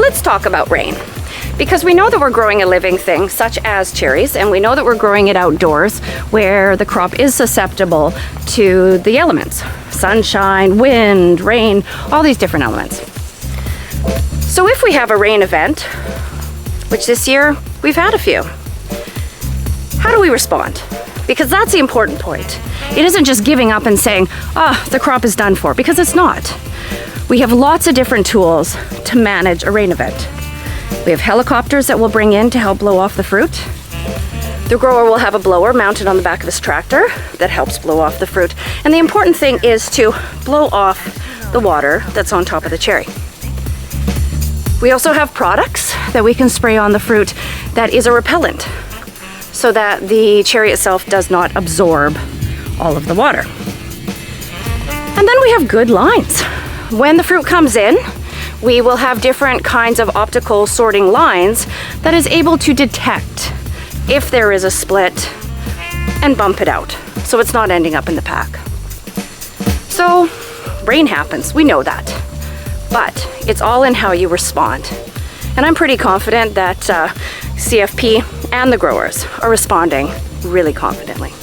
let's talk about rain. Because we know that we're growing a living thing, such as cherries, and we know that we're growing it outdoors where the crop is susceptible to the elements. Sunshine, wind, rain, all these different elements. So if we have a rain event, which this year we've had a few, how do we respond? Because that's the important point. It isn't just giving up and saying, the crop is done for, because it's not. We have lots of different tools to manage a rain event. We have helicopters that we'll bring in to help blow off the fruit. The grower will have a blower mounted on the back of his tractor that helps blow off the fruit. And the important thing is to blow off the water that's on top of the cherry. We also have products that we can spray on the fruit that is a repellent, so that the cherry itself does not absorb all of the water. And then we have good lines. When the fruit comes in, we will have different kinds of optical sorting lines that is able to detect if there is a split and bump it out, so it's not ending up in the pack. So rain happens, we know that, but it's all in how you respond. And I'm pretty confident that CFP and the growers are responding really confidently.